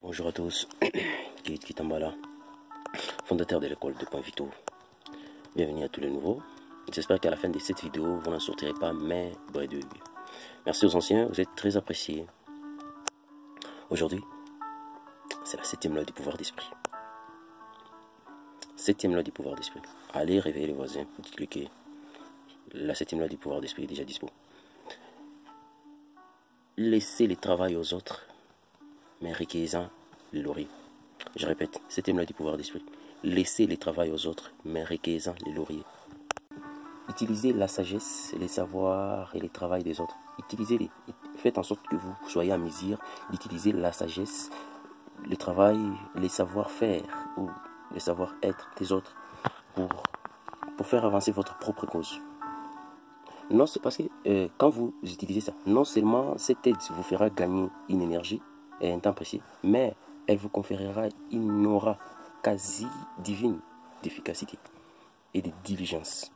Bonjour à tous, Guy Kitambala, fondateur de l'école de Points Vitaux. Bienvenue à tous les nouveaux. J'espère qu'à la fin de cette vidéo, vous n'en sortirez pas mais bredouilles. Merci aux anciens, vous êtes très appréciés. Aujourd'hui, c'est la 7e loi du pouvoir d'esprit. 7e loi du pouvoir d'esprit. Allez réveiller les voisins, dites-lui que la 7e loi du pouvoir d'esprit est déjà dispo. Laissez le travail aux autres, mais recueillez-en les lauriers. Je répète, 7e loi du pouvoir d'esprit. Laissez le travail aux autres, mais recueillez-en les lauriers. Utilisez la sagesse, les savoirs et le travail des autres. Utilisez-les. Faites en sorte que vous soyez à mesure d'utiliser la sagesse, le travail, les savoir-faire ou les savoir-être des autres pour faire avancer votre propre cause. Non, c'est parce que quand vous utilisez ça, non seulement cette aide vous fera gagner une énergie et un temps précieux, mais elle vous conférera une aura quasi divine d'efficacité et de diligence.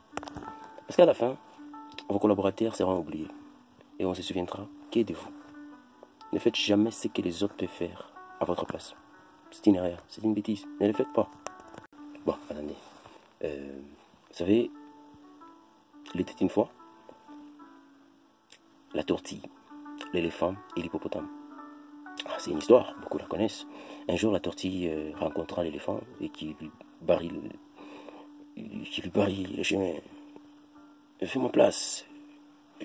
Parce qu'à la fin, vos collaborateurs seront oubliés et on se souviendra que de vous. Ne faites jamais ce que les autres peuvent faire à votre place. C'est une erreur, c'est une bêtise. Ne le faites pas. Bon, attendez. Vous savez, il était une fois la tortille, l'éléphant et l'hippopotame. Ah, c'est une histoire, beaucoup la connaissent. Un jour, la tortille rencontra l'éléphant et qui lui barille le chemin. Fais-moi place,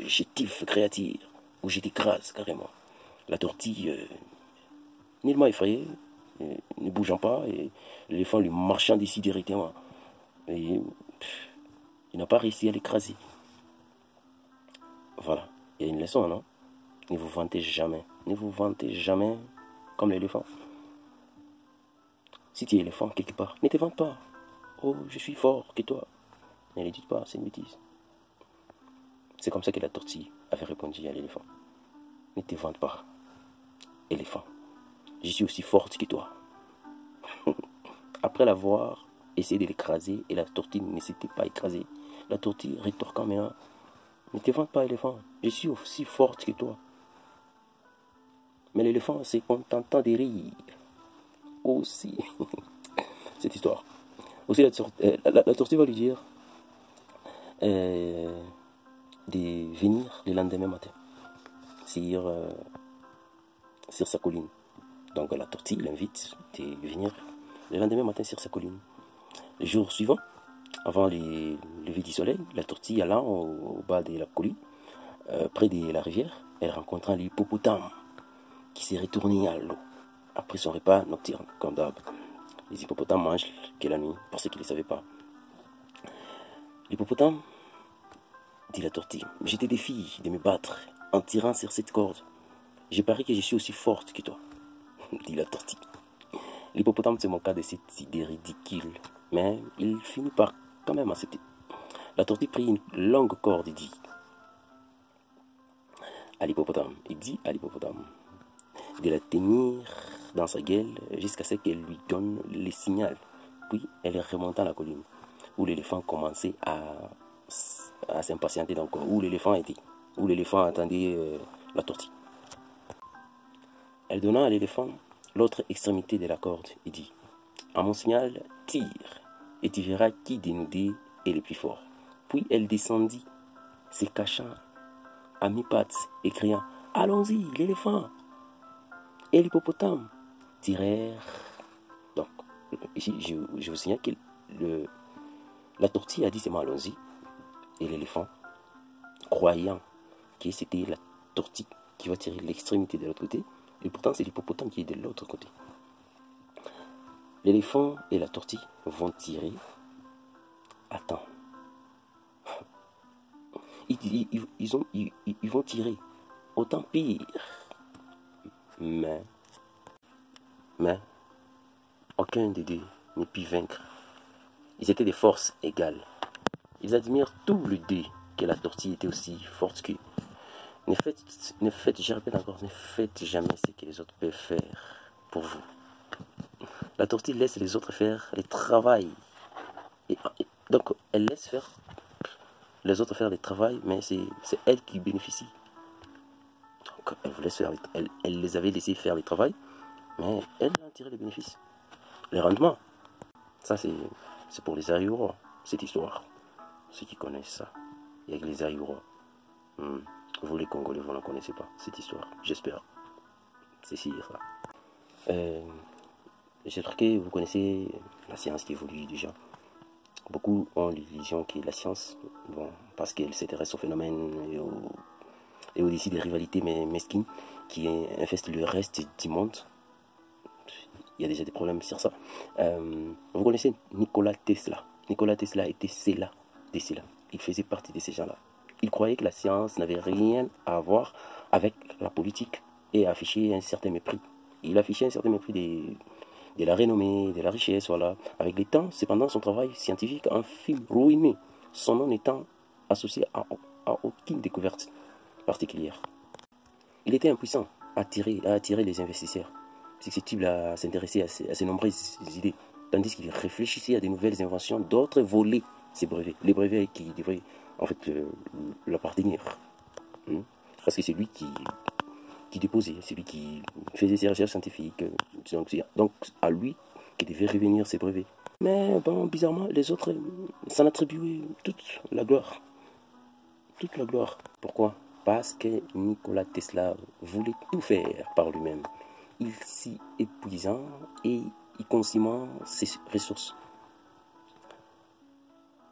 chétif, créature, ou je t'écrase carrément. La tortille, nullement effrayée, ne bougeant pas, et l'éléphant lui marchant d'ici directement. Et il n'a pas réussi à l'écraser. Voilà, il y a une leçon, non? Ne vous vantez jamais. Ne vous vantez jamais comme l'éléphant. Si tu es éléphant quelque part, ne te vante pas. Oh, je suis fort que toi. Ne le dites pas, c'est une bêtise. C'est comme ça que la tortille avait répondu à l'éléphant. Ne te vante pas, éléphant. Je suis aussi forte que toi. Après l'avoir essayé de l'écraser et la tortille ne s'était pas écrasée, la tortille rétorquant maintenant. Ne te vante pas, éléphant. Je suis aussi forte que toi. Mais l'éléphant s'est contentant de rire. Aussi. Cette histoire. Aussi, la tortue va lui dire de venir le lendemain matin sur sa colline. Donc la tortille l'invite de venir le lendemain matin sur sa colline. Le jour suivant, avant le lever du soleil, la tortille allant au bas de la colline, près de la rivière, elle rencontra l'hippopotame qui s'est retourné à l'eau après son repas nocturne, comme d'hab. Les hippopotames mangent que la nuit, pour ceux qui ne le savaient pas. L'hippopotame dit la tortille, je te défie de me battre en tirant sur cette corde. Je parie que je suis aussi forte que toi, dit la tortille. L'hippopotame se moqua de cette idée ridicule, mais il finit par quand même accepter. La tortille prit une longue corde et dit à l'hippopotame, de la tenir dans sa gueule jusqu'à ce qu'elle lui donne le signal. Puis elle remonta la colline où l'éléphant commençait à s'impatienter encore, où l'éléphant attendait la tortille. Elle donna à l'éléphant l'autre extrémité de la corde et dit, à mon signal, tire, et tu verras qui de nous deux est le plus fort. Puis elle descendit, se cachant à mi-pattes et criant, allons-y, l'éléphant et l'hippopotame tirèrent. Donc, ici, je vous signale que la tortille a dit seulement allons-y, et l'éléphant, croyant que c'était la tortille qui va tirer l'extrémité de l'autre côté, et pourtant c'est l'hippopotame qui est de l'autre côté. L'éléphant et la tortille vont tirer. Attends. Ils vont tirer. Autant pire. Mais aucun des deux ne put vaincre. Ils étaient des forces égales. Ils admirent tous les deux que la tortille était aussi forte qu'eux. Je répète encore, ne faites jamais ce que les autres peuvent faire pour vous. La tortille laisse les autres faire le travail. Donc, elle laisse faire les autres faire le travail, mais c'est elle qui bénéficie. Donc, elle les avait laissés faire le travail, mais elle a tiré les bénéfices. Les rendements, ça c'est pour les Aïourois, cette histoire. Ceux qui connaissent ça, il y a les Aïourois. Vous les Congolais, vous ne connaissez pas cette histoire, j'espère. C'est sûr ça. J'espère que vous connaissez la science qui évolue déjà. Beaucoup ont l'illusion que la science, bon, parce qu'elle s'intéresse aux phénomènes et aussi des rivalités mesquines qui infestent le reste du monde. Il y a déjà des problèmes sur ça. Vous connaissez Nikola Tesla. Nikola Tesla était Cela. Il faisait partie de ces gens-là. Il croyait que la science n'avait rien à voir avec la politique et affichait un certain mépris. Il affichait un certain mépris de la renommée, de la richesse, voilà. Avec le temps, cependant, son travail scientifique a un film ruiné, son nom n'étant associé à aucune découverte particulière. Il était impuissant à attirer les investisseurs, susceptibles à s'intéresser à ces nombreuses idées, tandis qu'il réfléchissait à de nouvelles inventions, d'autres volaient ses brevets, les brevets qui devraient en fait l'appartenir. Parce que c'est lui qui déposait, c'est lui qui faisait ses recherches scientifiques, donc à lui qui devait revenir ses brevets. Mais bon, bizarrement, les autres s'en attribuaient toute la gloire. Toute la gloire. Pourquoi? Parce que Nikola Tesla voulait tout faire par lui-même. Il s'y épuisant et il consumant ses ressources.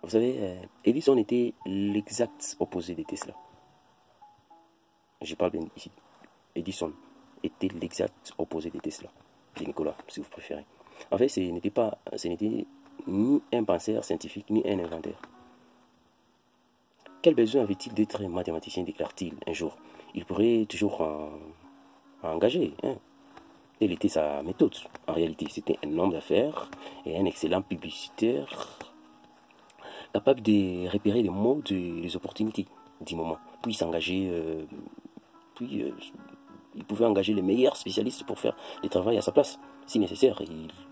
Vous savez, Edison était l'exact opposé de Tesla. Je parle bien ici. Edison était l'exact opposé de Tesla, de Nikola, si vous préférez. En fait, ce n'était ni un penseur scientifique, ni un inventeur. Quel besoin avait-il d'être mathématicien, déclare-t-il un jour? Il pourrait toujours engager. Quelle était sa méthode? En réalité, c'était un homme d'affaires et un excellent publicitaire, capable de repérer les mots, les opportunités du moment, puis s'engager, il pouvait engager les meilleurs spécialistes pour faire le travail à sa place. Si nécessaire,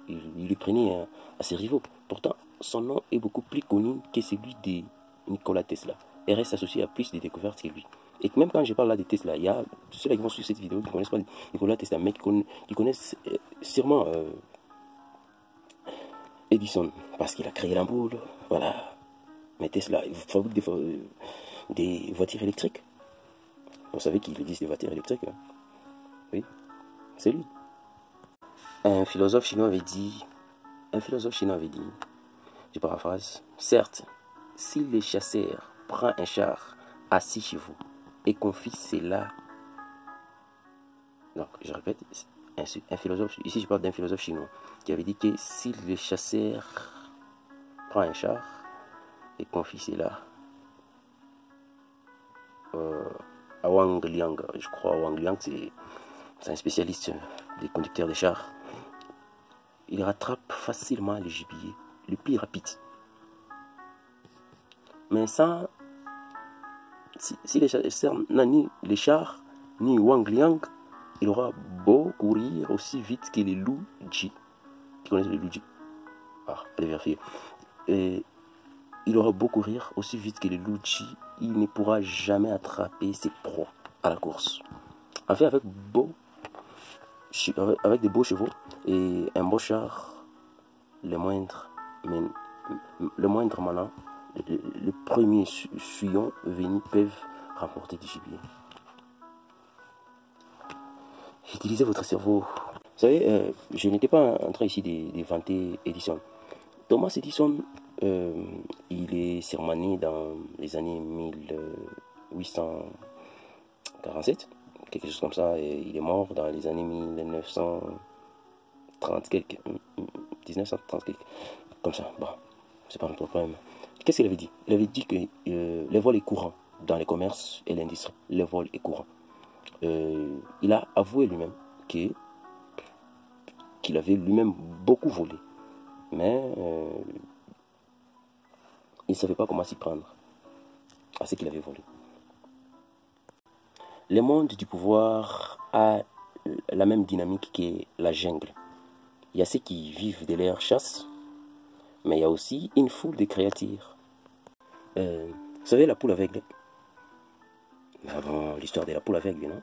il le prenait à ses rivaux. Pourtant, son nom est beaucoup plus connu que celui de Nikola Tesla et reste associé à plus de découvertes que lui. Et même quand je parle là de Tesla, il y a ceux qui vont suivre cette vidéo qui ne connaissent pas Nikola Tesla, mais qui connaissent sûrement Edison, parce qu'il a créé l'ampoule, voilà. Mais Tesla, il fabrique des voitures électriques. Vous savez qu'il existe des voitures électriques, hein? Oui, c'est lui. Un philosophe chinois avait dit, je paraphrase, certes, si le chasseur prend un char à 6 chevaux et confie cela, donc je répète, un philosophe, ici je parle d'un philosophe chinois qui avait dit que si le chasseur prend un char et confie cela à Wang Liang, je crois Wang Liang c'est un spécialiste des conducteurs de chars, il rattrape facilement le gibier, le plus rapide. Mais sans, si les chasseurs n'a ni les chars, ni Wang Liang, il aura beau courir aussi vite que les loups Ji. Tu connais les loups Ji? Ah, allez vérifier. Et il aura beau courir aussi vite que les loups Ji, il ne pourra jamais attraper ses proies à la course. En fait, avec des beaux chevaux et un beau char, le moindre malin, le premier suyon venu peuvent remporter du gibier. Utilisez votre cerveau. Vous savez, je n'étais pas en train ici de vanter Edison. Thomas Edison, il est sermonné dans les années 1847, quelque chose comme ça, et il est mort dans les années 1930 quelques, 1930 quelques, comme ça. Bon, c'est pas notre problème. Qu'est-ce qu'il avait dit? Il avait dit que le vol est courant dans les commerces et l'industrie. Le vol est courant. Il a avoué lui-même qu'il avait lui-même beaucoup volé, mais il ne savait pas comment s'y prendre à ce qu'il avait volé. Le monde du pouvoir a la même dynamique que la jungle. Il y a ceux qui vivent de leur chasse, mais il y a aussi une foule de créatures. Vous savez, la poule aveugle. Avant l'histoire de la poule aveugle, non?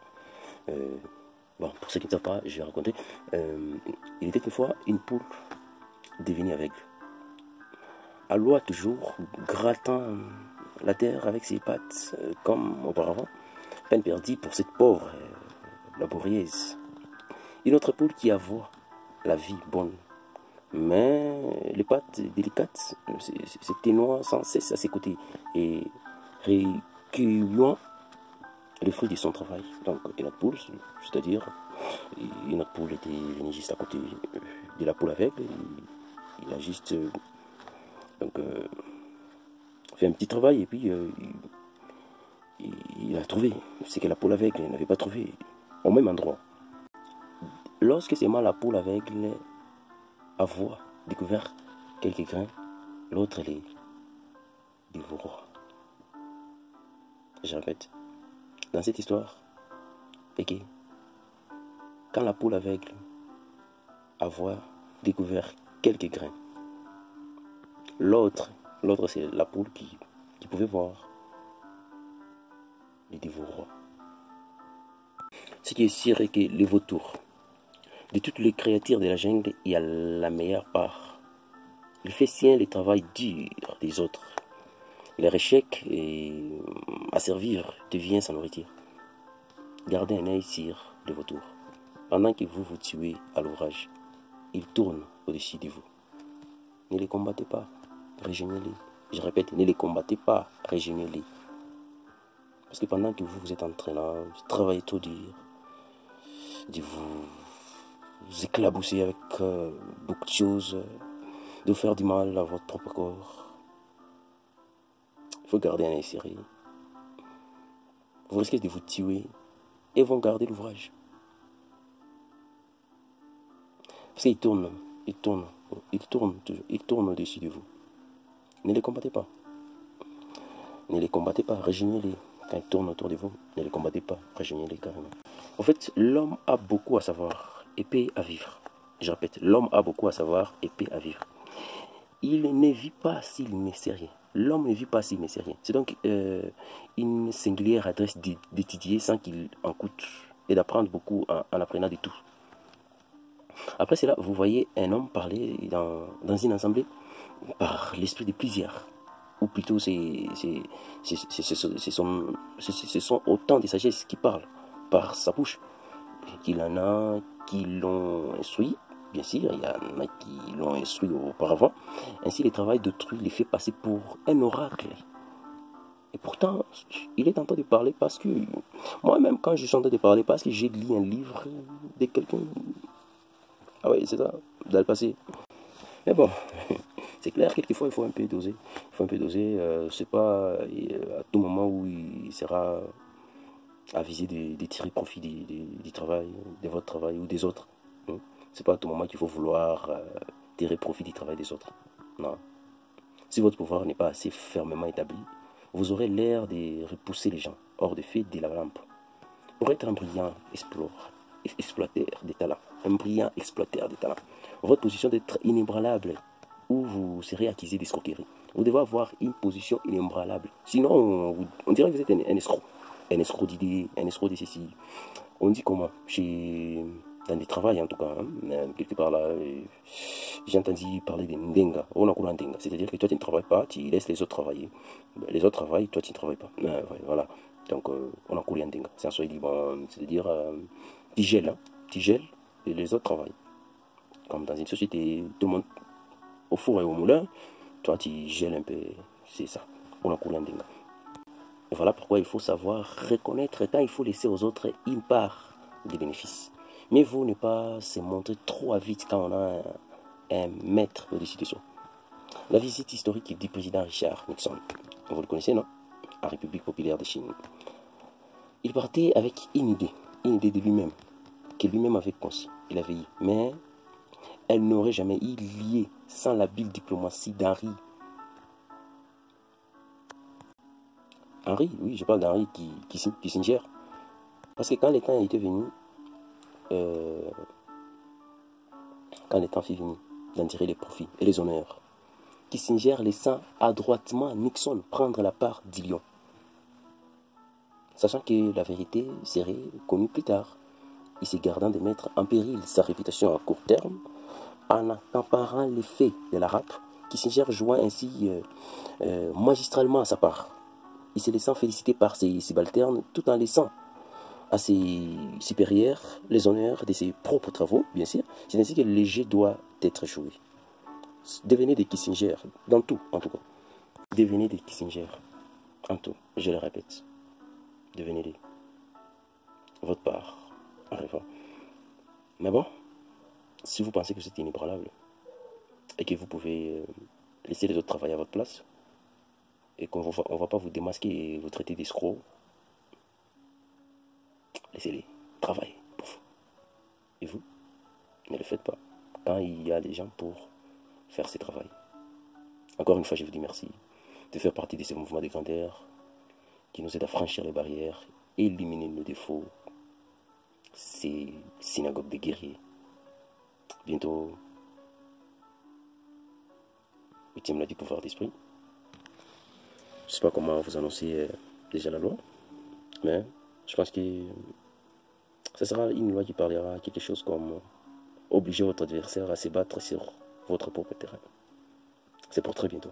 Bon, pour ceux qui ne savent pas, je vais raconter. Il était une fois une poule devenue aveugle. À l'oie toujours, grattant la terre avec ses pattes, comme auparavant. Peine perdue pour cette pauvre laborieuse. Une autre poule qui avoua la vie bonne. Mais les pattes délicates s'éteignent sans cesse à ses côtés et recueillant le fruit de son travail. Donc, une autre poule, c'est-à-dire, une autre poule était venue juste à côté de la poule aveugle. Il a juste fait un petit travail et puis il a trouvé ce que la poule aveugle n'avait pas trouvé au même endroit. Lorsque seulement la poule aveugle a découvert quelques grains, l'autre les dévora. Je répète, dans cette histoire, okay, quand la poule aveugle a découvert quelques grains, l'autre c'est la poule qui pouvait voir, les dévora. Ce qui est sûr est que les vautours, de toutes les créatures de la jungle, il y a la meilleure part. Il fait sien le travail dur des autres. Leur échec à servir devient sa nourriture. Gardez un œil sur les vautours. Pendant que vous vous tuez à l'ouvrage, ils tournent au-dessus de vous. Ne les combattez pas, rejoignez-les. Je répète, ne les combattez pas, rejoignez-les. Parce que pendant que vous êtes en train de travailler trop dur, de vous éclabousser avec beaucoup de choses, de faire du mal à votre propre corps, il faut garder un œil serré. Vous risquez de vous tuer et vont garder l'ouvrage. Parce qu'ils tournent au-dessus de vous. Ne les combattez pas. Ne les combattez pas, rejoignez-les. Quand ils tournent autour de vous, ne les combattez pas, rejoignez-les carrément. En fait, l'homme a beaucoup à savoir et paix à vivre. Je répète, l'homme a beaucoup à savoir et paix à vivre. Il ne vit pas s'il ne sait rien. L'homme ne vit pas s'il ne sait rien. C'est donc une singulière adresse d'étudier sans qu'il en coûte et d'apprendre beaucoup en apprenant de tout. Après cela, vous voyez un homme parler dans une assemblée par l'esprit de plusieurs. Ou plutôt, ce sont autant de sagesse qui parlent par sa bouche. Qu'il en a qui l'ont instruit, bien sûr, il y en a qui l'ont instruit auparavant. Ainsi, le travail d'autrui les fait passer pour un oracle. Et pourtant, il est tenté de parler parce que moi-même, quand je suis en train de parler, parce que j'ai lu un livre de quelqu'un. Ah oui, c'est ça, dans le passé. Mais bon, c'est clair, quelquefois, il faut un peu doser. Il faut un peu doser. C'est pas à tout moment où il sera aviser de tirer profit du travail, de votre travail ou des autres. C'est pas à tout moment qu'il faut vouloir tirer profit du travail des autres. Non. Si votre pouvoir n'est pas assez fermement établi, vous aurez l'air de repousser les gens hors de fait de la lampe. Pour être un brillant exploiteur des talents, votre position d'être inébranlable, où vous serez accusé d'escroquerie. Vous devez avoir une position inébranlable. Sinon, on dirait que vous êtes un escroc. Un escroc d'idées, un escroc de ceci. On dit comment dans des travails en tout cas, quelque part là, j'ai entendu parler de ndenga. On a couru en ndenga. C'est-à-dire que toi tu ne travailles pas, tu laisses les autres travailler. Les autres travaillent, toi tu ne travailles pas. Voilà. Donc on a couru en ndenga. C'est un soir bon, c'est-à-dire tu gèles et les autres travaillent. Comme dans une société, tout le monde au four et au moulin, toi tu gèles un peu, c'est ça. On a couru en ndenga. Voilà pourquoi il faut savoir reconnaître quand il faut laisser aux autres une part des bénéfices. Mais il faut ne pas se montrer trop vite quand on a un maître au-dessus de soi. La visite historique du président Richard Nixon, vous le connaissez, non? En République populaire de Chine. Il partait avec une idée de lui-même, que lui-même avait conçue, il avait eu. Mais elle n'aurait jamais eu lieu sans l'habile diplomatie d'Henry. Henry, oui, je parle d'Henry Kissinger. Parce que quand le temps était venu, quand le temps fut venu d'en tirer les profits et les honneurs, Kissinger laissant adroitement Nixon prendre la part d'Ilion, sachant que la vérité serait connue plus tard. et se gardant de mettre en péril sa réputation à court terme, en accaparant l'effet de la rap, Kissinger joua ainsi magistralement à sa part, et se laissant féliciter par ses subalternes tout en laissant à ses supérieurs les honneurs de ses propres travaux, bien sûr. C'est ainsi que le jeu doit être joué. Devenez des Kissinger, dans tout en tout cas. Devenez des Kissinger, en tout, je le répète. Devenez-les. Votre part, en rêvant. Mais bon, si vous pensez que c'est inébranlable et que vous pouvez laisser les autres travailler à votre place et qu'on ne va pas vous démasquer et vous traiter d'escrocs, laissez-les travailler pour vous. Et vous, ne le faites pas quand il y a des gens pour faire ce travail. Encore une fois, je vous dis merci de faire partie de ce mouvement de grandeur qui nous aide à franchir les barrières, éliminer nos défauts, ces synagogues de guerriers. Bientôt, 8e loi du pouvoir d'esprit. Je ne sais pas comment vous annoncer déjà la loi, mais je pense que ce sera une loi qui parlera quelque chose comme obliger votre adversaire à se battre sur votre propre terrain. C'est pour très bientôt.